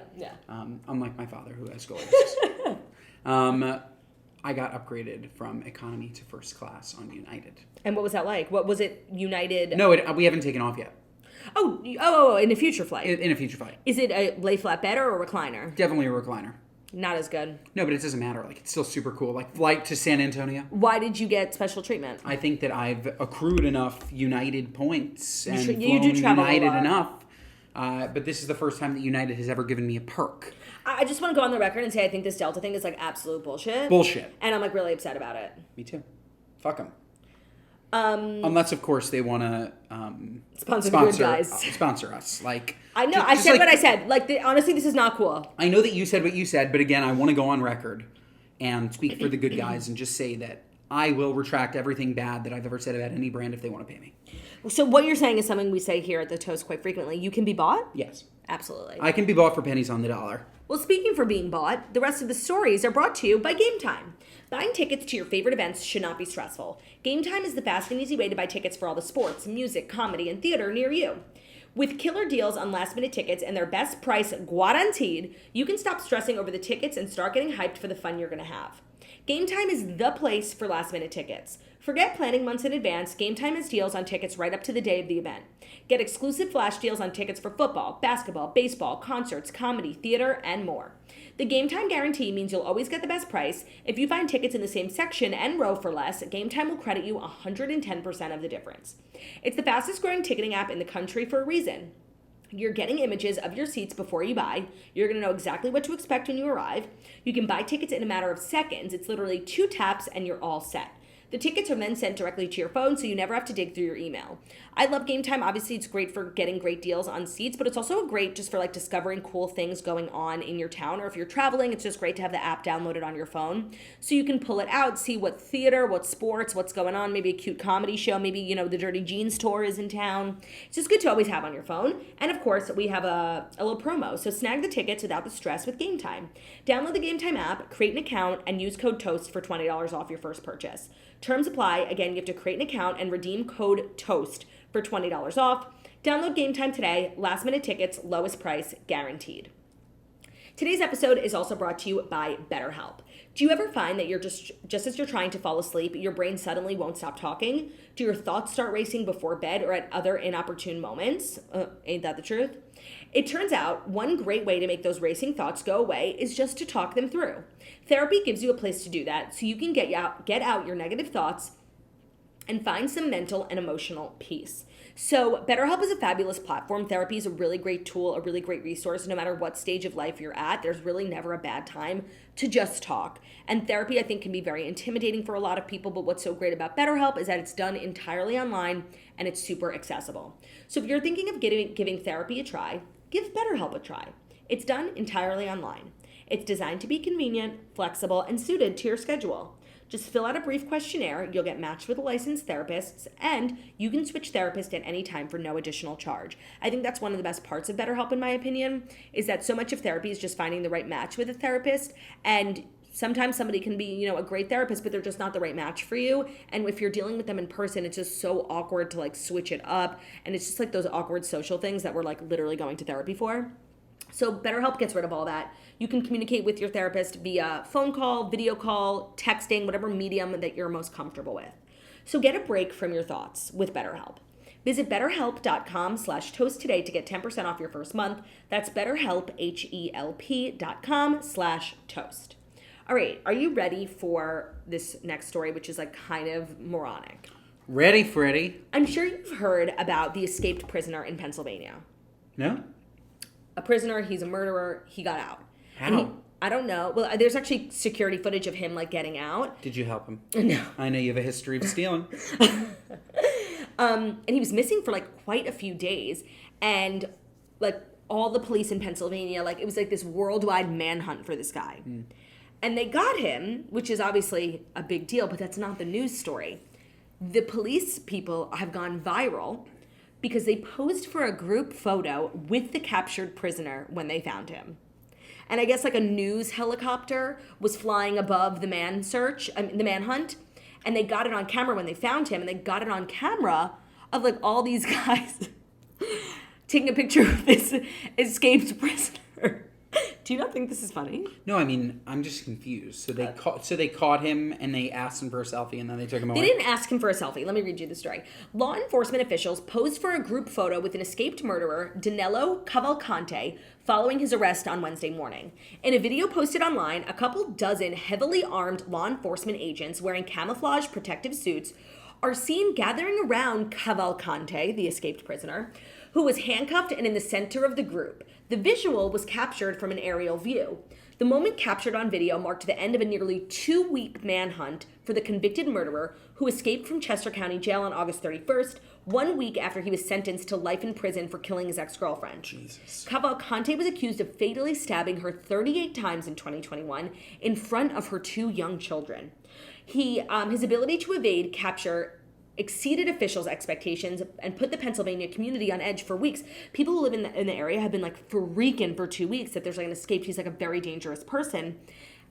Unlike my father who has scoliosis. I got upgraded from economy to first class on United. And what was that like? What was it, United? No, we haven't taken off yet. Oh, in a future flight. In a future flight. Is it a lay flat bed or a recliner? Definitely a recliner. Not as good. No, but it doesn't matter. Like, it's still super cool. Like, flight to San Antonio. Why did you get special treatment? I think that I've accrued enough United points and you do travel United a lot. enough. But this is the first time that United has ever given me a perk. I just want to go on the record and say I think this Delta thing is like absolute bullshit. Bullshit. And I'm like really upset about it. Me too. Fuck them. Unless, of course, they want to sponsor the good guys. Sponsor us. Like, I know. I said what I said. Like, honestly, this is not cool. I know that you said what you said, but again, I want to go on record and speak for the good guys and just say that I will retract everything bad that I've ever said about any brand if they want to pay me. So what you're saying is something we say here at the Toast quite frequently. You can be bought? Yes. Absolutely. I can be bought for pennies on the dollar. Well, speaking for being bought, the rest of the stories are brought to you by Game Time. Buying tickets to your favorite events should not be stressful. Game Time is the fast and easy way to buy tickets for all the sports, music, comedy, and theater near you. With killer deals on last-minute tickets and their best price guaranteed, you can stop stressing over the tickets and start getting hyped for the fun you're going to have. Game Time is the place for last-minute tickets. Forget planning months in advance. Game Time has deals on tickets right up to the day of the event. Get exclusive flash deals on tickets for football, basketball, baseball, concerts, comedy, theater, and more. The Game Time guarantee means you'll always get the best price. If you find tickets in the same section and row for less, Game Time will credit you 110% of the difference. It's the fastest growing ticketing app in the country for a reason. You're getting images of your seats before you buy. You're going to know exactly what to expect when you arrive. You can buy tickets in a matter of seconds. It's literally 2 taps and you're all set. The tickets are then sent directly to your phone, so you never have to dig through your email. I love Game Time. Obviously, it's great for getting great deals on seats, but it's also great just for like discovering cool things going on in your town, or if you're traveling, it's just great to have the app downloaded on your phone. So you can pull it out, see what theater, what sports, what's going on, maybe a cute comedy show, maybe, you know, the Dirty Jeans tour is in town. It's just good to always have on your phone. And of course, we have a little promo, so snag the tickets without the stress with Game Time. Download the Game Time app, create an account, and use code TOAST for $20 off your first purchase. Terms apply. Again, you have to create an account and redeem code TOAST for $20 off. Download Game Time today. Last minute tickets, lowest price guaranteed. Today's episode is also brought to you by BetterHelp. Do you ever find that you're just as you're trying to fall asleep, your brain suddenly won't stop talking? Do your thoughts start racing before bed or at other inopportune moments? Ain't that the truth? It turns out one great way to make those racing thoughts go away is just to talk them through. Therapy gives you a place to do that, so you can get out your negative thoughts and find some mental and emotional peace. So BetterHelp is a fabulous platform. Therapy is a really great tool, a really great resource. No matter what stage of life you're at, there's really never a bad time to just talk. And therapy, I think, can be very intimidating for a lot of people, but what's so great about BetterHelp is that it's done entirely online and it's super accessible. So if you're thinking of giving therapy a try, give BetterHelp a try. It's done entirely online. It's designed to be convenient, flexible, and suited to your schedule. Just fill out a brief questionnaire, you'll get matched with licensed therapists, and you can switch therapists at any time for no additional charge. I think that's one of the best parts of BetterHelp, in my opinion, is that so much of therapy is just finding the right match with a therapist, and sometimes somebody can be, you know, a great therapist, but they're just not the right match for you. And if you're dealing with them in person, it's just so awkward to like switch it up. And it's just like those awkward social things that we're like literally going to therapy for. So BetterHelp gets rid of all that. You can communicate with your therapist via phone call, video call, texting, whatever medium that you're most comfortable with. So get a break from your thoughts with BetterHelp. Visit betterhelp.com/toast today to get 10% off your first month. That's BetterHelp, HELP.com/toast. All right, are you ready for this next story, which is like kind of moronic? Ready, Freddy? I'm sure you've heard about the escaped prisoner in Pennsylvania. No? A prisoner, he's a murderer, he got out. How? I don't know. Well, there's actually security footage of him like getting out. Did you help him? No. I know you have a history of stealing. And he was missing for like quite a few days. And like all the police in Pennsylvania, like it was like this worldwide manhunt for this guy. And they got him, which is obviously a big deal, but that's not the news story. The police people have gone viral because they posed for a group photo with the captured prisoner when they found him. And I guess like a news helicopter was flying above the manhunt, and they got it on camera when they found him, and they got it on camera of like all these guys taking a picture of this escaped prisoner. Do you not think this is funny? No, I mean, I'm just confused. So they caught him and they asked him for a selfie and then they took him away? They didn't ask him for a selfie. Let me read you the story. Law enforcement officials posed for a group photo with an escaped murderer, Danilo Cavalcante, following his arrest on Wednesday morning. In a video posted online, a couple dozen heavily armed law enforcement agents wearing camouflage protective suits are seen gathering around Cavalcante, the escaped prisoner, who was handcuffed and in the center of the group. The visual was captured from an aerial view. The moment captured on video marked the end of a nearly 2-week manhunt for the convicted murderer who escaped from Chester County Jail on August 31st, 1 week after he was sentenced to life in prison for killing his ex-girlfriend. Jesus. Cavalcante was accused of fatally stabbing her 38 times in 2021 in front of her 2 young children. His ability to evade capture exceeded officials' expectations and put the Pennsylvania community on edge for weeks. People who live in the area have been like freaking for 2 weeks that there's like an escape. He's like a very dangerous person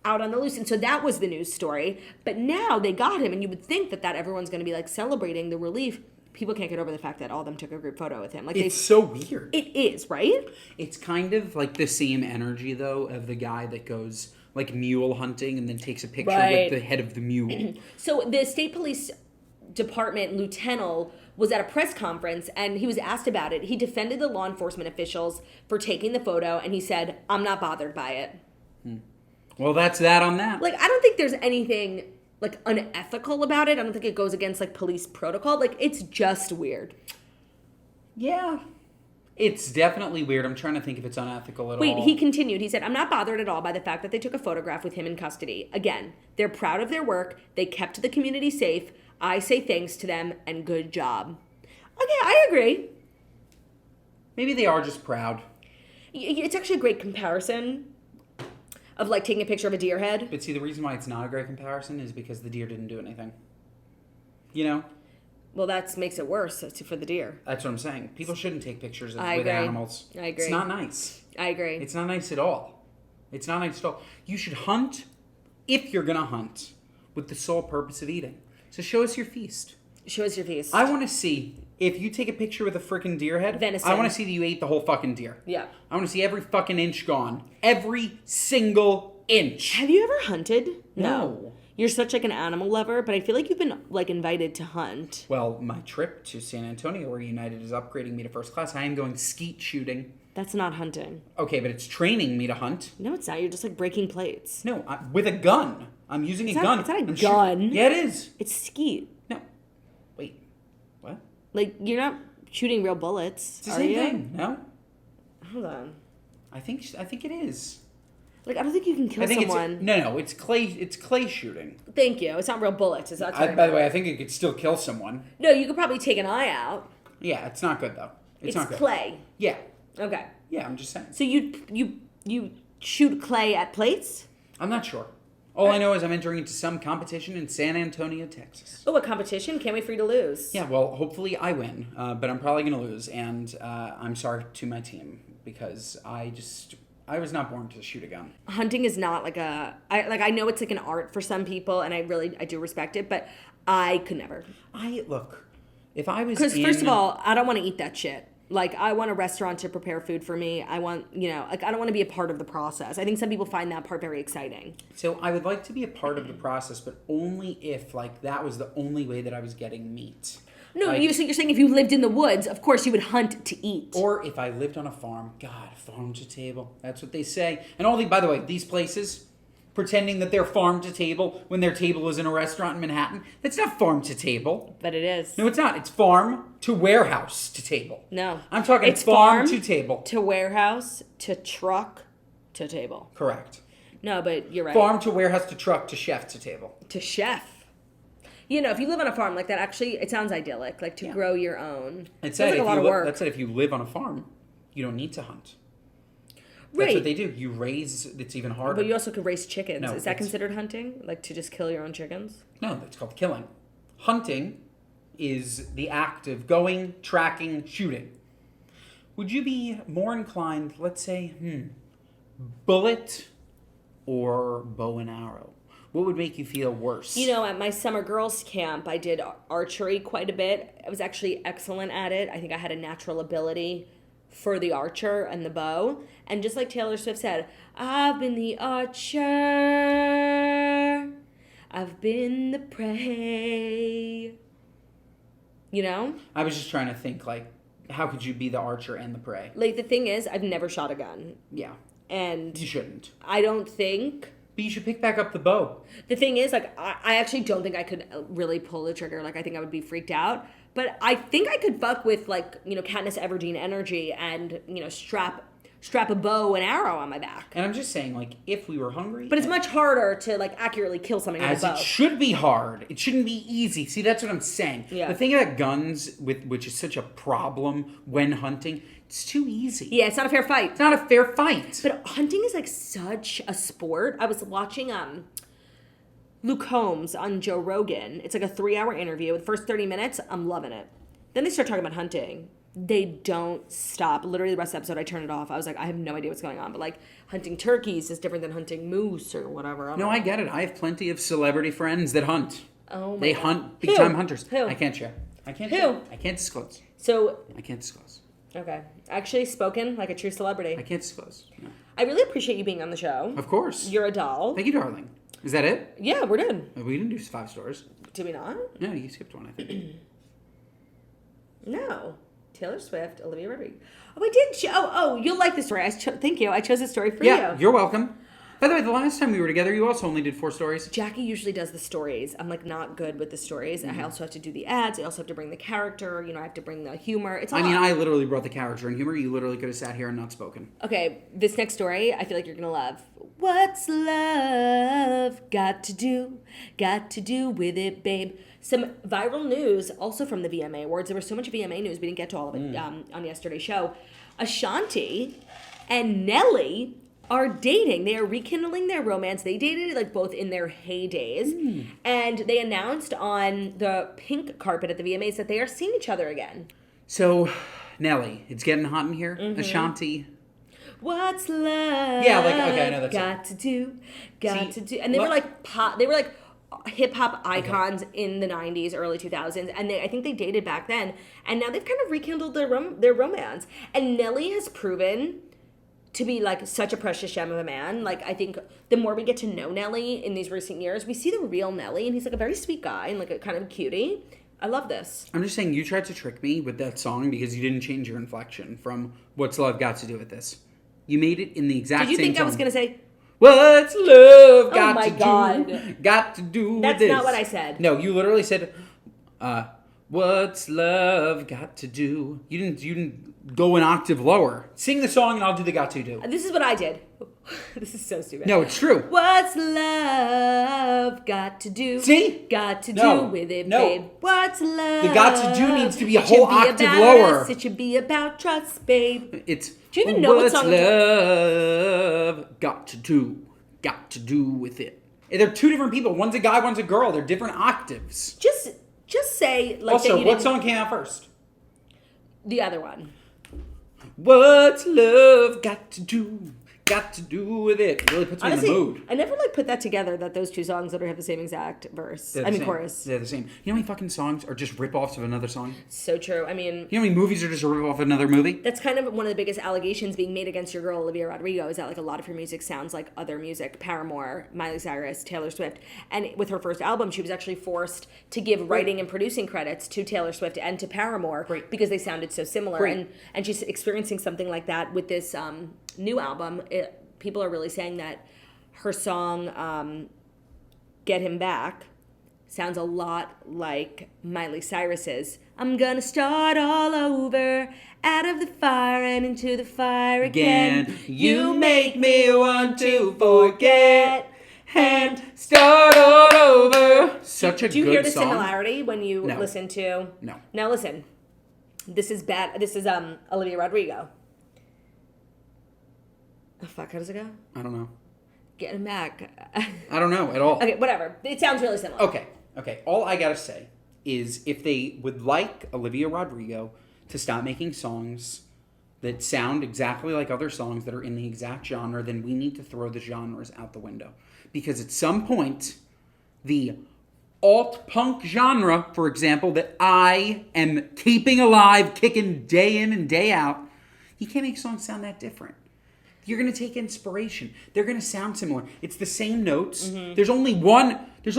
out on the loose. And so that was the news story. But now they got him, and you would think that everyone's going to be like celebrating the relief. People can't get over the fact that all of them took a group photo with him. Like it's so weird. It is, right? It's kind of like the same energy, though, of the guy that goes like mule hunting and then takes a picture with the head of the mule. So the state police department lieutenant was at a press conference and he was asked about it. He defended the law enforcement officials for taking the photo, and he said, "I'm not bothered by it." Well, that's that on that. Like, I don't think there's anything like unethical about it. I don't think it goes against like police protocol. Like, it's just weird. Yeah. It's definitely weird. I'm trying to think if it's unethical at all. Wait, he continued. He said, "I'm not bothered at all by the fact that they took a photograph with him in custody. Again, they're proud of their work. They kept the community safe. I say thanks to them and good job." Okay, I agree. Maybe they are just proud. It's actually a great comparison of like taking a picture of a deer head. But see, the reason why it's not a great comparison is because the deer didn't do anything. You know? Well, that makes it worse for the deer. That's what I'm saying. People shouldn't take pictures with agree. animals. I agree. It's not nice. I agree. It's not nice at all. It's not nice at all. You should hunt, if you're going to hunt, with the sole purpose of eating. So show us your feast. Show us your feast. I want to see, if you take a picture with a freaking deer head, venison. I want to see that you ate the whole fucking deer. Yeah. I want to see every fucking inch gone. Every single inch. Have you ever hunted? No. You're such like an animal lover, but I feel like you've been like invited to hunt. Well, my trip to San Antonio, where United is upgrading me to first class, I am going skeet shooting. That's not hunting. Okay, but it's training me to hunt. No, it's not. You're just like breaking plates. No, with a gun. I'm using a gun. It's not a I'm gun. Yeah, it is. It's skeet. No. Wait. What? Like, you're not shooting real bullets, It's the are same you? thing. No? Hold on. I think it is. Like, I don't think you can kill someone. It's clay shooting. Thank you. It's not real bullets. It's not By the way, I think it could still kill someone. No, you could probably take an eye out. Yeah, it's not good though. It's not good. clay. Yeah. Okay. Yeah, I'm just saying. So you shoot clay at plates? I'm not sure. All I know is I'm entering into some competition in San Antonio, Texas. Oh, a competition? Can't wait for you to lose. Yeah, well, hopefully I win, but I'm probably going to lose, and I'm sorry to my team because I was not born to shoot a gun. Hunting is not like I know it's like an art for some people, and I do respect it, but I could never. Look, if I was Because first of all, I don't want to eat that shit. Like, I want a restaurant to prepare food for me. I want, I don't want to be a part of the process. I think some people find that part very exciting. So I would like to be a part of the process, but only if, like, that was the only way that I was getting meat. No, like, you're saying if you lived in the woods, of course you would hunt to eat. Or if I lived on a farm. God, farm to table. That's what they say. And by the way, these places, pretending that they're farm to table when their table is in a restaurant in Manhattan, that's not farm to table. But it is. No, it's not. It's farm to warehouse to table. No. I'm talking it's farm to table. To warehouse, to truck, to table. Correct. No, but you're right. Farm to warehouse to truck to chef to table. To chef. If you live on a farm like that, actually, it sounds idyllic. Like, to grow your own. It sounds like a lot of work. That said, if you live on a farm, you don't need to hunt. Right. That's what they do. You raise, it's even harder. But you also could raise chickens. No, is that considered hunting? Like, to just kill your own chickens? No, that's called killing. Hunting is the act of going, tracking, shooting. Would you be more inclined, let's say, bullet or bow and arrow? What would make you feel worse? At my summer girls camp, I did archery quite a bit. I was actually excellent at it. I think I had a natural ability for the archer and the bow. And just like Taylor Swift said, I've been the archer, I've been the prey. I was just trying to think, like, how could you be the archer and the prey? Like, the thing is, I've never shot a gun. Yeah. And You shouldn't. I don't think... But you should pick back up the bow. The thing is, like, I actually don't think I could really pull the trigger. Like, I think I would be freaked out. But I think I could fuck with, like, you know, Katniss Everdeen energy and, you know, strap a bow and arrow on my back. And I'm just saying, like, if we were hungry... But it's much harder to, like, accurately kill something with a bow. As it should be hard. It shouldn't be easy. See, that's what I'm saying. Yeah. The thing about guns, which is such a problem when hunting, it's too easy. Yeah, it's not a fair fight. It's not a fair fight. But hunting is, like, such a sport. I was watching Luke Holmes on Joe Rogan. It's like a 3-hour interview. The first 30 minutes, I'm loving it. Then they start talking about hunting. They don't stop. Literally, the rest of the episode, I turned it off. I was like, I have no idea what's going on. But, like, hunting turkeys is different than hunting moose or whatever. I get it. I have plenty of celebrity friends that hunt. Oh, my They God. hunt big-time hunters. Who? I can't share. I can't Who? share. I can't disclose. So, I can't disclose. okay. Actually spoken like a true celebrity. I can't disclose. No. I really appreciate you being on the show. Of course. You're a doll. Thank you, darling. Is that it? Yeah, we're done. We didn't do 5 stores. Did we not? No, you skipped one, I think. No. Taylor Swift, Olivia Rodrigo. Oh, I did. You'll like this story. Thank you. I chose this story for you. Yeah, you're welcome. By the way, the last time we were together, you also only did 4 stories. Jackie usually does the stories. I'm, like, not good with the stories. I also have to do the ads. I also have to bring the character. You know, I have to bring the humor. It's a lot. I literally brought the character and humor. You literally could have sat here and not spoken. Okay, this next story, I feel like you're going to love. What's love got to do with it, babe? Some viral news, also from the VMA Awards. There was so much VMA news, we didn't get to all of it on yesterday's show. Ashanti and Nelly are dating. They are rekindling their romance. They dated, like, both in their heydays. And they announced on the pink carpet at the VMAs that they are seeing each other again. So, Nelly, it's getting hot in here. Ashanti. What's love? Yeah, like, okay, I know that's got to do. And they were like pop. They were like hip hop icons in the 90s, early 2000s, and I think they dated back then. And now they've kind of rekindled their romance. And Nelly has proven to be, like, such a precious gem of a man. Like, I think the more we get to know Nelly in these recent years, we see the real Nelly, and he's, like, a very sweet guy and, like, a kind of cutie. I love this. I'm just saying, you tried to trick me with that song because you didn't change your inflection from What's Love Got to Do with This. You made it in the exact same tone. Did you think I was going to say, What's love got my to God. do? Got to do with That's this. not what I said. No, you literally said, what's love got to do? You didn't go an octave lower. Sing the song and I'll do the got to do. This is what I did. This is so stupid. No, it's true. What's love got to do? See? Got to No. do with it, No. babe. What's love? The got to do needs to be a It should whole be octave about lower. us. It should be about trust, babe. It's Do you even know what what's song it's- love got to do with it. They're 2 different people. One's a guy, one's a girl. They're different octaves. Just say like Also, that you what didn't- song came out first? The other one. What's love got to do with it? It really puts me Honestly, in the mood. I never put that together that those 2 songs literally have the same exact verse. They're the same. Chorus. They're the same. You know how many fucking songs are just rip-offs of another song? So true. I mean, You know how many movies are just a rip-off of another movie? that's kind of one of the biggest allegations being made against your girl, Olivia Rodrigo, is that, like, a lot of her music sounds like other music. Paramore, Miley Cyrus, Taylor Swift. And with her first album, she was actually forced to give writing and producing credits to Taylor Swift and to Paramore because they sounded so similar. Right. And she's experiencing something like that with this new album. People are really saying that her song, Get Him Back, sounds a lot like Miley Cyrus's I'm gonna start all over, out of the fire and into the fire again. You make me want to forget and start all over. Such a good song. Do you hear the similarity when you No. listen to... No. Now listen, this is bad. This is Olivia Rodrigo. Oh, fuck, how does it go? I don't know. Get Him Back. I don't know at all. Okay, whatever. It sounds really similar. Okay. All I gotta say is if they would like Olivia Rodrigo to stop making songs that sound exactly like other songs that are in the exact genre, then we need to throw the genres out the window. Because at some point, the alt-punk genre, for example, that I am keeping alive, kicking day in and day out, you can't make songs sound that different. You're going to take inspiration. They're going to sound similar. It's the same notes. Mm-hmm. There's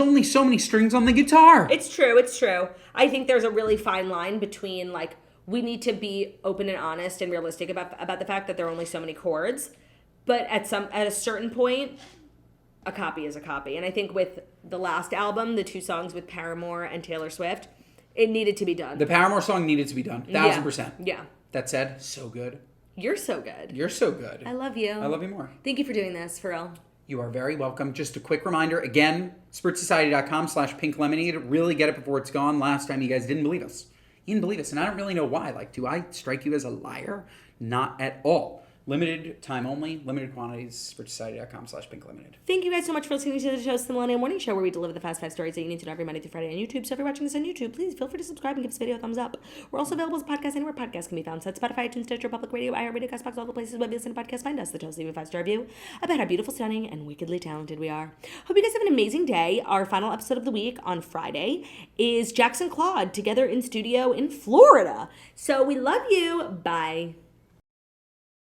only so many strings on the guitar. It's true. I think there's a really fine line between, like, we need to be open and honest and realistic about the fact that there are only so many chords. But at a certain point, a copy is a copy. And I think with the last album, the 2 songs with Paramore and Taylor Swift, it needed to be done. The Paramore song needed to be done. 1,000%. Yeah. That said, so good. You're so good. You're so good. I love you. I love you more. Thank you for doing this, for real. You are very welcome. Just a quick reminder, again, spurtsociety.com/pinklemonade. Really get it before it's gone. Last time you guys didn't believe us. You didn't believe us, and I don't really know why. Like, do I strike you as a liar? Not at all. Limited time only, limited quantities, spurtsociety.com/pinklemonade. Thank you guys so much for listening to the Toast the Millennial Morning Show, where we deliver the fast 5 stories that you need to know every Monday through Friday on YouTube. So if you're watching this on YouTube, please feel free to subscribe and give this video a thumbs up. We're also available as a podcast anywhere podcasts can be found. So that's Spotify, iTunes, Stitcher, Public Radio, iHeartRadio, CastBox, all the places where you listen to podcasts. Find us, the Toast, leave a 5-star review about how beautiful, stunning, and wickedly talented we are. Hope you guys have an amazing day. Our final episode of the week on Friday is Jackson Claude together in studio in Florida. So we love you. Bye.